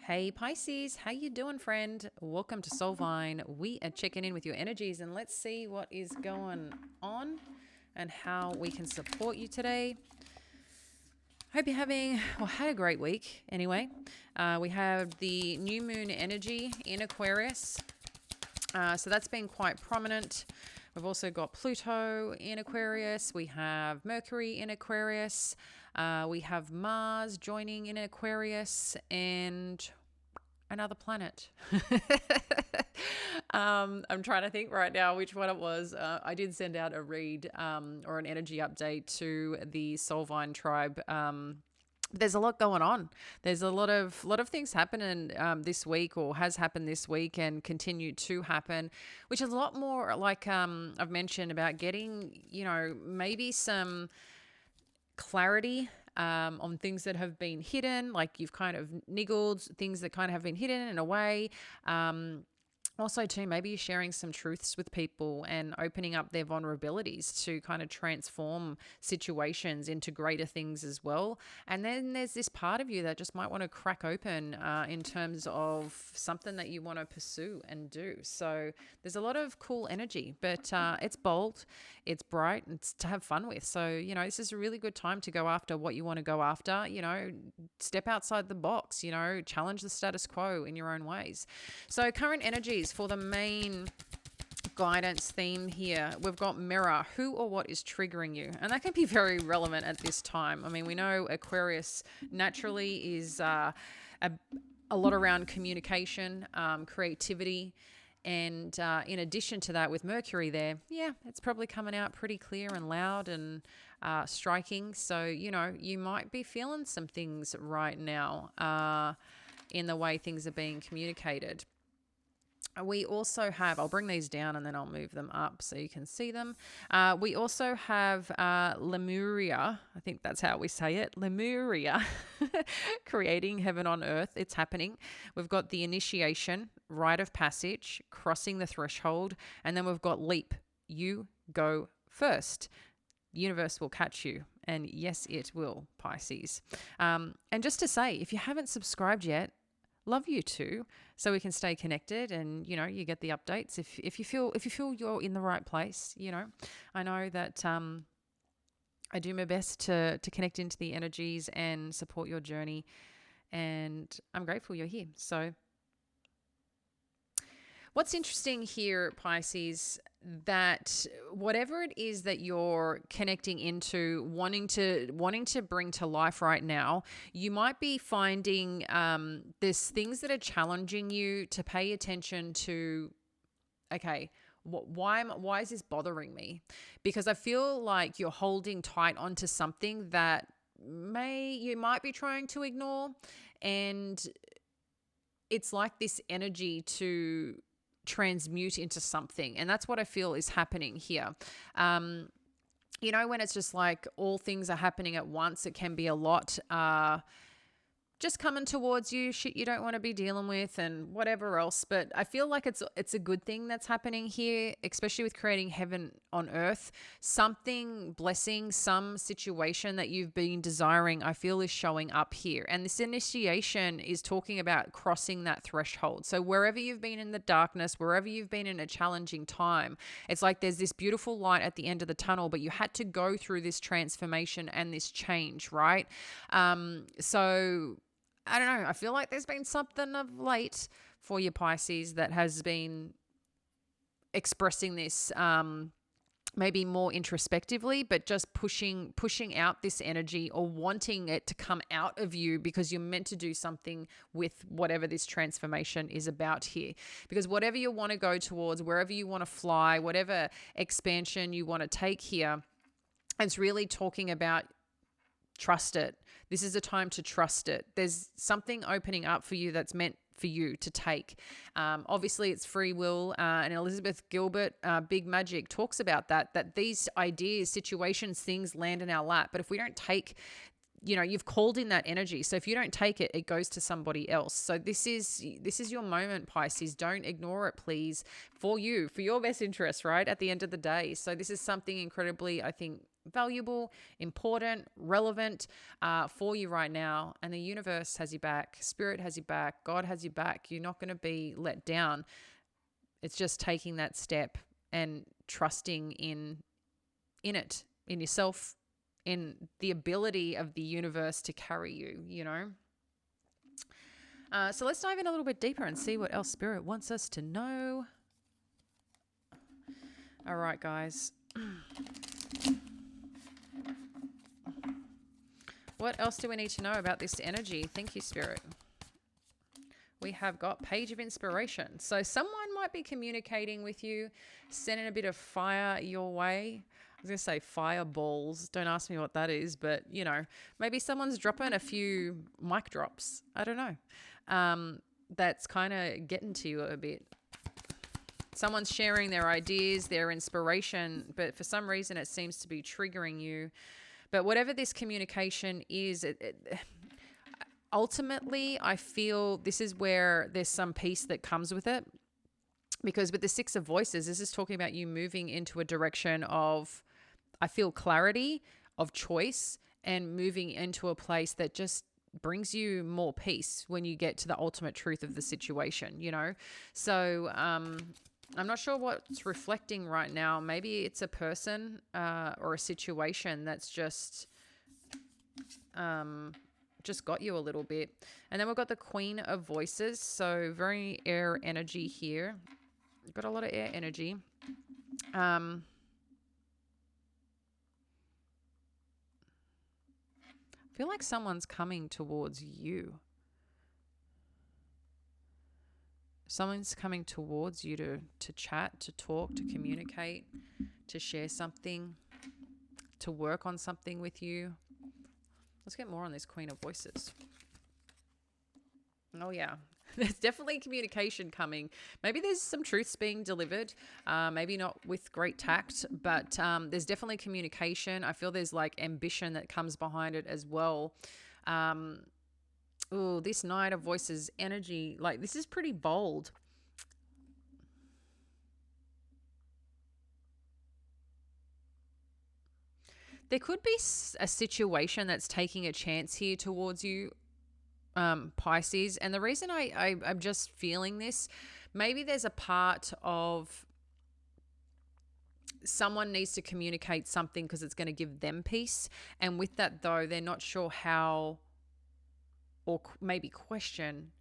Hey Pisces, how you doing, friend? Welcome to Soulvine. We are checking in with your energies and let's see what is going on and how we can support you today. Hope you're had a great week anyway. We have the new moon energy in Aquarius. So that's been quite prominent. We've also got Pluto in Aquarius. We have Mercury in Aquarius. We have Mars joining in Aquarius and another planet. I'm trying to think right now which one it was. I did send out a read or an energy update to the Soulvine tribe. There's a lot going on. There's a lot of things happening this week, or has happened this week, and continue to happen, which is a lot more like I've mentioned about getting, maybe some clarity on things that have been hidden, like you've kind of niggled things that kind of have been hidden in a way. Also, too, maybe you're sharing some truths with people and opening up their vulnerabilities to kind of transform situations into greater things as well. And then there's this part of you that just might want to crack open in terms of something that you want to pursue and do. So there's a lot of cool energy, but it's bold, it's bright, and it's to have fun with. So, this is a really good time to go after what you want to go after, step outside the box, challenge the status quo in your own ways. So current energies for the main guidance theme here, we've got mirror. Who or what is triggering you? And that can be very relevant at this time. I mean, we know Aquarius naturally is a lot around communication, creativity. And in addition to that, with Mercury there, it's probably coming out pretty clear and loud and striking. So, you might be feeling some things right now in the way things are being communicated. We also have, I'll bring these down and then I'll move them up so you can see them. We also have Lemuria, I think that's how we say it, Lemuria, creating heaven on earth. It's happening. We've got the initiation, rite of passage, crossing the threshold, and then we've got leap. You go first. The universe will catch you. And yes, it will, Pisces. And just to say, if you haven't subscribed yet, love you too, so we can stay connected and you get the updates if you feel you're in the right place. I know that I do my best to connect into the energies and support your journey, and I'm grateful you're here. So what's interesting here, Pisces, that whatever it is that you're connecting into, wanting to bring to life right now, you might be finding there's things that are challenging you to pay attention to. Okay, why is this bothering me? Because I feel like you're holding tight onto something that you might be trying to ignore, and it's like this energy to transmute into something. And that's what I feel is happening here. When it's just like all things are happening at once, it can be a lot just coming towards you, shit you don't want to be dealing with and whatever else. But I feel like it's a good thing that's happening here, especially with creating heaven on earth. Something blessing, some situation that you've been desiring, I feel is showing up here. And this initiation is talking about crossing that threshold. So wherever you've been in the darkness, wherever you've been in a challenging time, it's like there's this beautiful light at the end of the tunnel, but you had to go through this transformation and this change, right? So I don't know. I feel like there's been something of late for you, Pisces, that has been expressing this maybe more introspectively, but just pushing out this energy or wanting it to come out of you because you're meant to do something with whatever this transformation is about here. Because whatever you want to go towards, wherever you want to fly, whatever expansion you want to take here, it's really talking about trust it. This is a time to trust it. There's something opening up for you that's meant for you to take. Obviously, it's free will. And Elizabeth Gilbert, Big Magic, talks about that these ideas, situations, things land in our lap. But if we don't take you've called in that energy. So if you don't take it, it goes to somebody else. So this is your moment, Pisces. Don't ignore it, please, for your best interest, right? At the end of the day. So this is something incredibly, I think, valuable, important, relevant for you right now. And the universe has your back. Spirit has your back. God has your back. You're not going to be let down. It's just taking that step and trusting in it, in yourself, in the ability of the universe to carry you, So let's dive in a little bit deeper and see what else Spirit wants us to know. All right, guys. What else do we need to know about this energy? Thank you, Spirit. We have got Page of Inspiration. So someone might be communicating with you, sending a bit of fire your way. I was going to say fireballs. Don't ask me what that is, but, maybe someone's dropping a few mic drops. I don't know. That's kind of getting to you a bit. Someone's sharing their ideas, their inspiration, but for some reason it seems to be triggering you. But whatever this communication is, ultimately, I feel this is where there's some peace that comes with it. Because with the Six of Voices, this is talking about you moving into a direction of, I feel, clarity, of choice, and moving into a place that just brings you more peace when you get to the ultimate truth of the situation, So I'm not sure what's reflecting right now. Maybe it's a person or a situation that's just got you a little bit. And then we've got the Queen of Voices. So very air energy here. We've got a lot of air energy. I feel like someone's coming towards you. Someone's coming towards you to chat, to talk, to communicate, to share something, to work on something with you. Let's get more on this Queen of Voices. Oh, yeah. There's definitely communication coming. Maybe there's some truths being delivered, maybe not with great tact, but there's definitely communication. I feel there's like ambition that comes behind it as well. This Knight of Voices energy, like this is pretty bold. There could be a situation that's taking a chance here towards you, Pisces. And the reason I'm just feeling this, maybe there's a part of someone needs to communicate something because it's going to give them peace. And with that, though, they're not sure how, or maybe question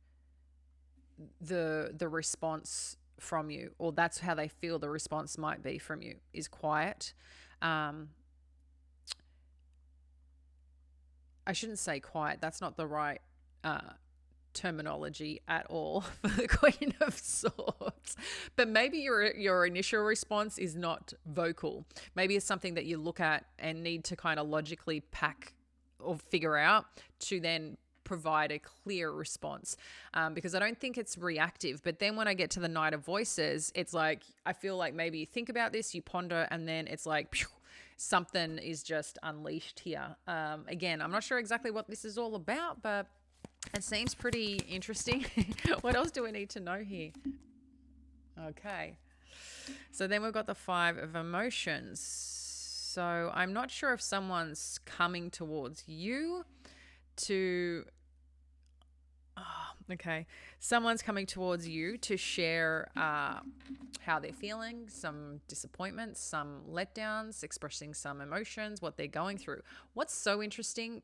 the response from you, or that's how they feel the response might be from you, is quiet. I shouldn't say quiet. That's not the right terminology at all for the Queen of Swords. But maybe your initial response is not vocal. Maybe it's something that you look at and need to kind of logically pack or figure out to then provide a clear response, because I don't think it's reactive. But then when I get to the Knight of Voices, it's like I feel like maybe you think about this, you ponder, and then it's like phew, something is just unleashed here. Again, I'm not sure exactly what this is all about, but it seems pretty interesting. What else do we need to know here? Okay. So then we've got the Five of Emotions. So I'm not sure if someone's coming towards you to... okay. Someone's coming towards you to share how they're feeling, some disappointments, some letdowns, expressing some emotions, what they're going through. What's so interesting,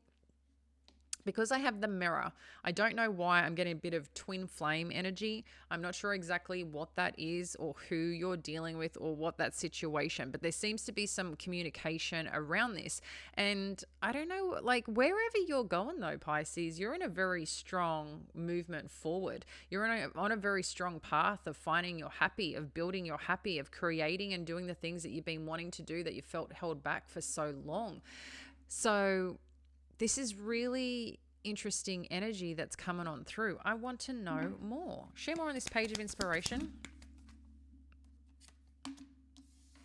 because I have the Mirror, I don't know why I'm getting a bit of twin flame energy. I'm not sure exactly what that is or who you're dealing with or what that situation, but there seems to be some communication around this. And I don't know, like wherever you're going though, Pisces, you're in a very strong movement forward. You're on a very strong path of finding your happy, of building your happy, of creating and doing the things that you've been wanting to do that you felt held back for so long. So this is really interesting energy that's coming on through. I want to know more. Share more on this Page of Inspiration.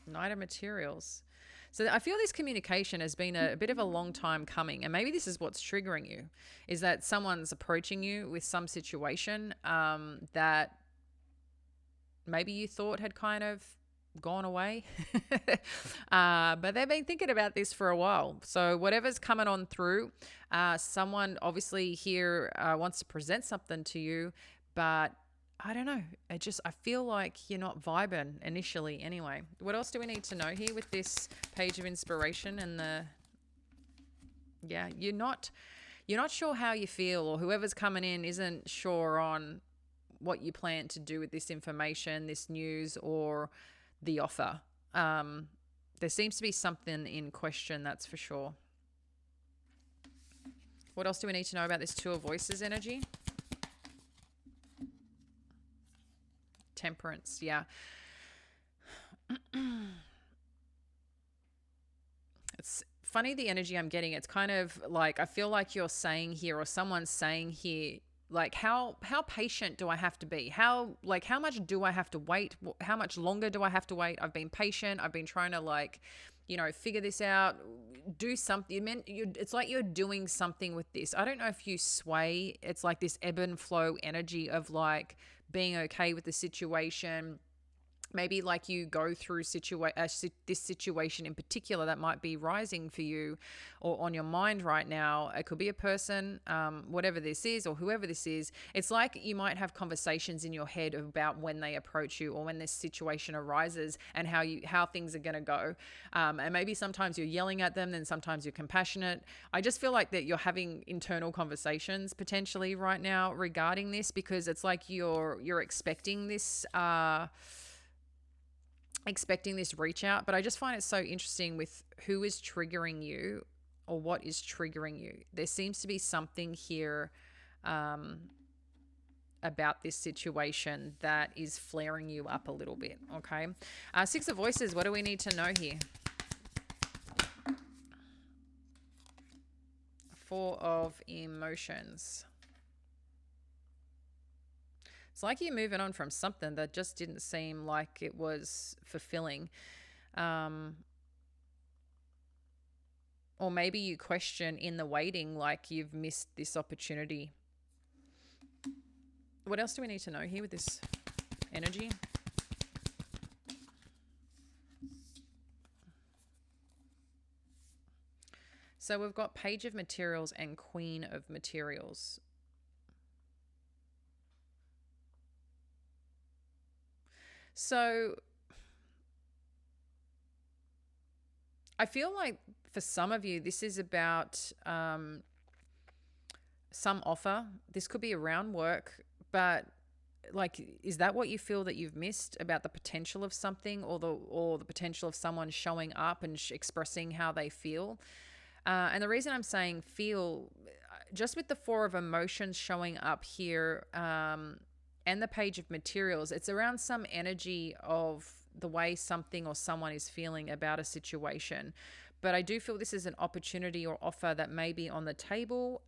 Knight of Materials. So I feel this communication has been a bit of a long time coming, and maybe this is what's triggering you, is that someone's approaching you with some situation that maybe you thought had kind of gone away. But they've been thinking about this for a while. So whatever's coming on through, someone obviously here wants to present something to you, but I don't know. I feel like you're not vibing initially anyway. What else do we need to know here with this page of inspiration and you're not sure how you feel, or whoever's coming in isn't sure on what you plan to do with this information, this news, or the offer. There seems to be something in question, that's for sure. What else do we need to know about this Two of Voices energy? Temperance, yeah. It's funny, the energy I'm getting. It's kind of like, I feel like you're saying here, or someone's saying here, like, how patient do I have to be? How much do I have to wait? How much longer do I have to wait? I've been patient. I've been trying to figure this out, do something. It's like you're doing something with this. I don't know if you sway. It's like this ebb and flow energy of like being okay with the situation. Maybe like you go through this situation in particular that might be rising for you or on your mind right now. It could be a person, whatever this is, or whoever this is. It's like you might have conversations in your head about when they approach you or when this situation arises and how things are going to go. And maybe sometimes you're yelling at them, then sometimes you're compassionate. I just feel like that you're having internal conversations potentially right now regarding this, because it's like you're expecting this reach out. But I just find it so interesting with who is triggering you or what is triggering you. There seems to be something here about this situation that is flaring you up a little bit. Okay. Six of Voices. What do we need to know here? Four of Emotions. It's like you're moving on from something that just didn't seem like it was fulfilling. Or maybe you question in the waiting, like you've missed this opportunity. What else do we need to know here with this energy? So we've got Page of Materials and Queen of Materials. So I feel like for some of you, this is about some offer. This could be around work, but like, is that what you feel that you've missed about the potential of something, or the potential of someone showing up and expressing how they feel? And the reason I'm saying feel, just with the Four of Emotions showing up here, and the Page of Materials, it's around some energy of the way something or someone is feeling about a situation. But I do feel this is an opportunity or offer that may be on the table,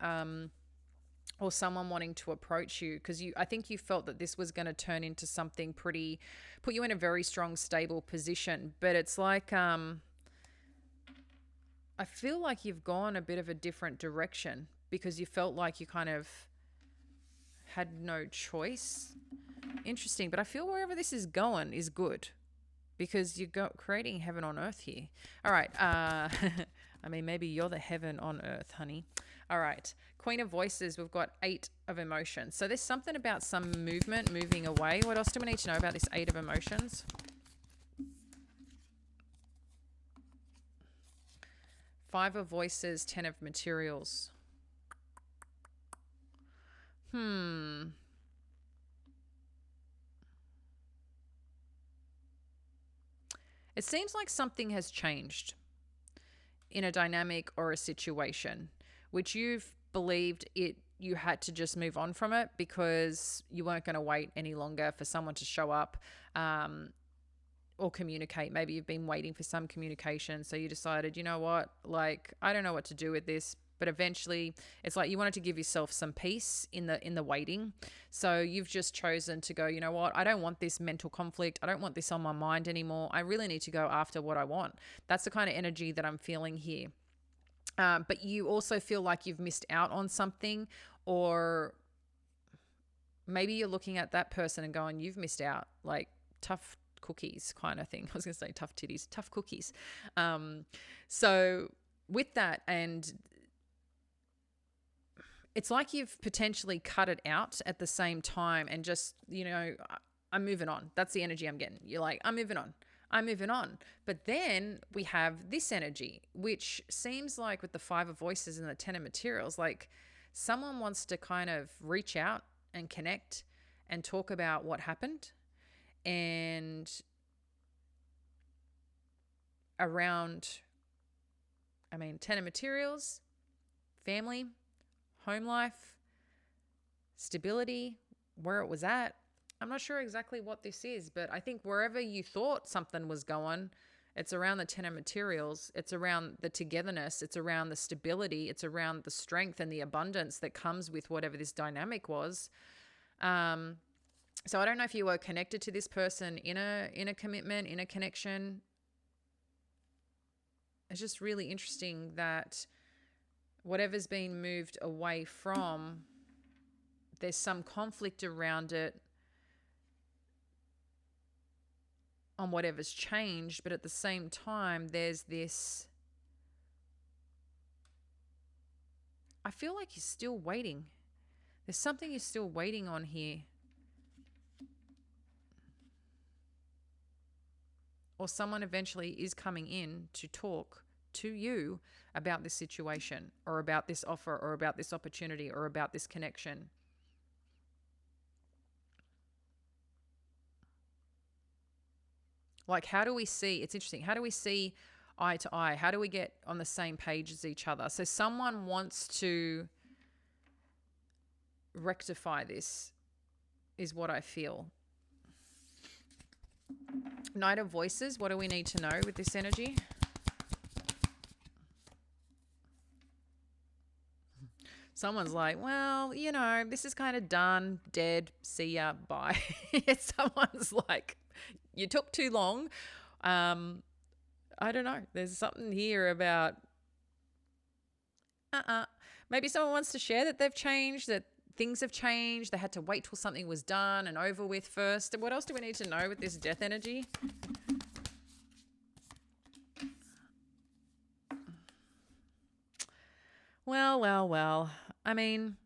or someone wanting to approach you, because I think you felt that this was going to turn into something pretty, put you in a very strong, stable position. But it's like, I feel like you've gone a bit of a different direction because you felt like you kind of had no choice. Interesting. But I feel wherever this is going is good, because you're creating heaven on earth here. All right. I mean, maybe you're the heaven on earth, honey. All right. Queen of Voices. We've got Eight of Emotions. So there's something about some movement, moving away. What else do we need to know about this Eight of Emotions? Five of Voices, Ten of Materials. It seems like something has changed in a dynamic or a situation, which you've believed you had to just move on from it because you weren't going to wait any longer for someone to show up or communicate. Maybe you've been waiting for some communication, so you decided, you know what, like, I don't know what to do with this, but eventually it's like you wanted to give yourself some peace in the waiting. So you've just chosen to go, you know what, I don't want this mental conflict, I don't want this on my mind anymore, I really need to go after what I want. That's the kind of energy that I'm feeling here. But you also feel like you've missed out on something, or maybe you're looking at that person and going, you've missed out, like tough cookies kind of thing. I was going to say tough titties, tough cookies. So with that, and it's like you've potentially cut it out at the same time and just, you know, I'm moving on. That's the energy I'm getting. You're like, I'm moving on. I'm moving on. But then we have this energy, which seems like with the Five of Voices and the Ten of Materials, like someone wants to kind of reach out and connect and talk about what happened. And around, I mean, Ten of Materials, family, home life, stability, where it was at. I'm not sure exactly what this is, but I think wherever you thought something was going, it's around the Ten of Materials. It's around the togetherness. It's around the stability. It's around the strength and the abundance that comes with whatever this dynamic was. So I don't know if you were connected to this person in a commitment, in a connection. It's just really interesting that whatever's been moved away from, there's some conflict around it on whatever's changed, but at the same time, there's this, I feel like you're still waiting. There's something you're still waiting on here. Or someone eventually is coming in to talk to you about this situation, or about this offer, or about this opportunity, or about this connection. Like, how do we see, it's interesting, how do we see eye to eye? How do we get on the same page as each other? So someone wants to rectify this, is what I feel. Knight of Voices, what do we need to know with this energy? Someone's like, well, you know, this is kind of done, dead, see ya, bye. Someone's like, you took too long. I don't know. There's something here about, maybe someone wants to share that they've changed, that things have changed. They had to wait till something was done and over with first. What else do we need to know with this death energy? Well. I mean,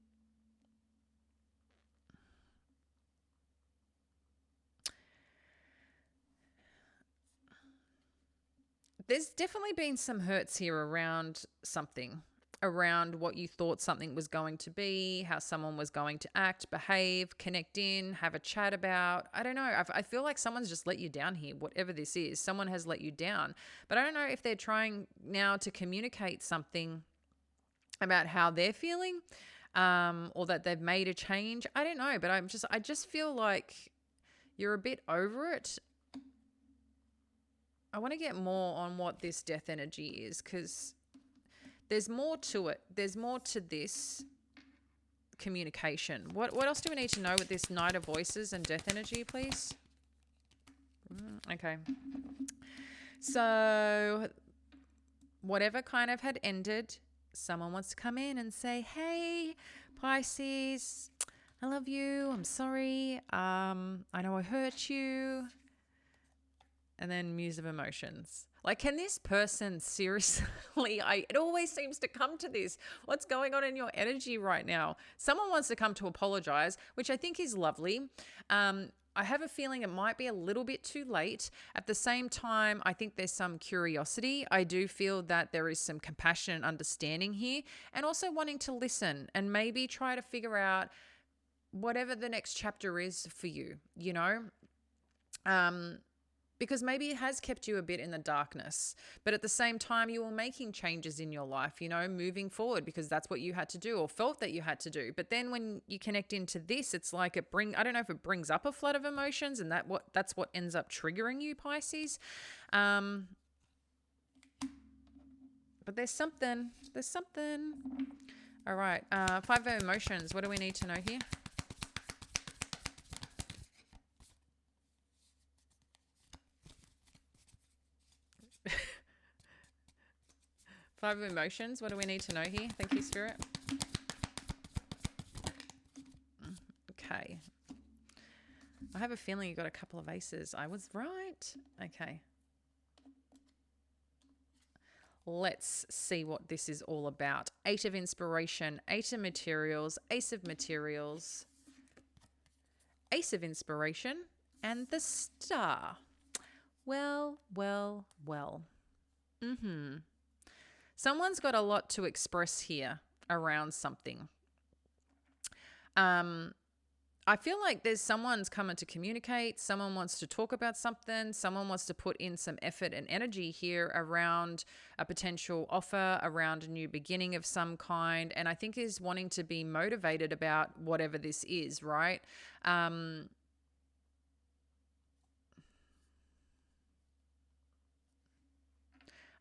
there's definitely been some hurts here around something, around what you thought something was going to be, how someone was going to act, behave, connect in, have a chat about. I don't know. I feel like someone's just let you down here, whatever this is. Someone has let you down. But I don't know if they're trying now to communicate something about how they're feeling, or that they've made a change. I don't know, but I just feel like you're a bit over it. I want to get more on what this death energy is, because there's more to it. There's more to this communication. What else do we need to know with this Knight of Voices and death energy, please? Okay. So whatever kind of had ended, someone wants to come in and say, hey, Pisces, I love you. I'm sorry. I know I hurt you. And then Muse of Emotions. Like, can this person seriously, it always seems to come to this. What's going on in your energy right now? Someone wants to come to apologize, which I think is lovely. I have a feeling it might be a little bit too late. At the same time, I think there's some curiosity. I do feel that there is some compassion and understanding here, and also wanting to listen and maybe try to figure out whatever the next chapter is for you, you know? Because maybe it has kept you a bit in the darkness, but at the same time, you were making changes in your life, you know, moving forward, because that's what you had to do or felt that you had to do. But then when you connect into this, it's like I don't know if it brings up a flood of emotions, and that's what ends up triggering you, Pisces. But there's something. There's something. All right. Five of emotions. What do we need to know here? Five of emotions. What do we need to know here? Thank you, Spirit. Okay. I have a feeling you got a couple of aces. I was right. Okay. Let's see what this is all about. Eight of inspiration, eight of materials, ace of materials, ace of inspiration, and the star. Well, well, well. Someone's got a lot to express here around something. I feel like there's someone's coming to communicate. Someone wants to talk about something. Someone wants to put in some effort and energy here around a potential offer, around a new beginning of some kind. And I think is wanting to be motivated about whatever this is, right? I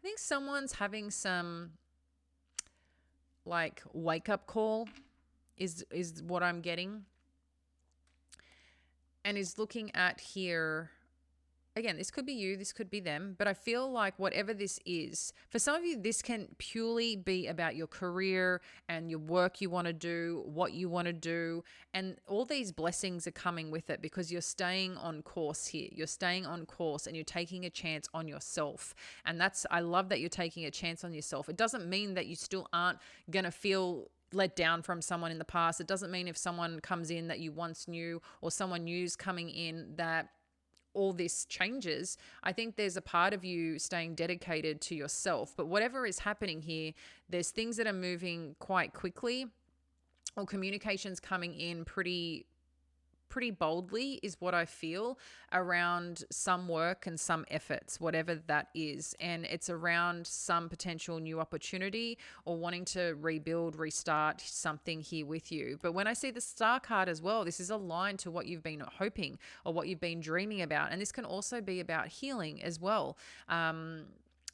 think someone's having some like wake up call is what I'm getting. And is looking at here, again, this could be you, this could be them, but I feel like whatever this is, for some of you, this can purely be about your career and your work you want to do, what you want to do, and all these blessings are coming with it because you're staying on course here. You're staying on course and you're taking a chance on yourself. And I love that you're taking a chance on yourself. It doesn't mean that you still aren't going to feel let down from someone in the past. It doesn't mean if someone comes in that you once knew or someone new's coming in that all this changes. I think there's a part of you staying dedicated to yourself. But whatever is happening here, there's things that are moving quite quickly or communications coming in pretty boldly is what I feel around some work and some efforts, whatever that is. And it's around some potential new opportunity or wanting to rebuild, restart something here with you. But when I see the star card as well, this is aligned to what you've been hoping or what you've been dreaming about. And this can also be about healing as well.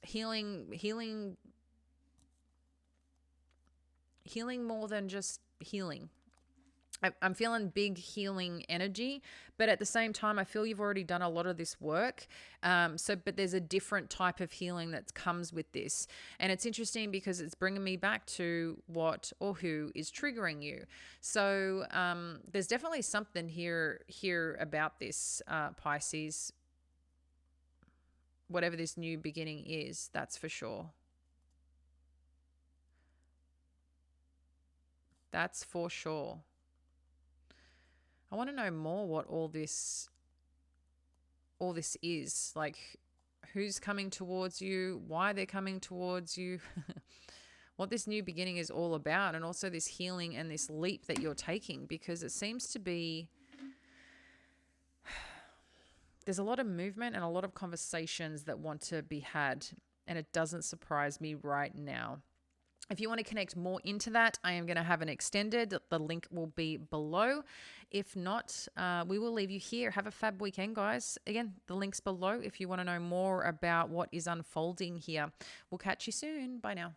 Healing more than just healing. I'm feeling big healing energy, but at the same time, I feel you've already done a lot of this work. But there's a different type of healing that comes with this. And it's interesting because it's bringing me back to what or who is triggering you. So there's definitely something here about this, Pisces. Whatever this new beginning is, that's for sure. That's for sure. I want to know more what all this is. Like who's coming towards you, why they're coming towards you, what this new beginning is all about, and also this healing and this leap that you're taking, because it seems to be there's a lot of movement and a lot of conversations that want to be had, and it doesn't surprise me right now. If you want to connect more into that, I am going to have an extended. The link will be below. If not, we will leave you here. Have a fab weekend, guys. Again, the link's below if you want to know more about what is unfolding here. We'll catch you soon. Bye now.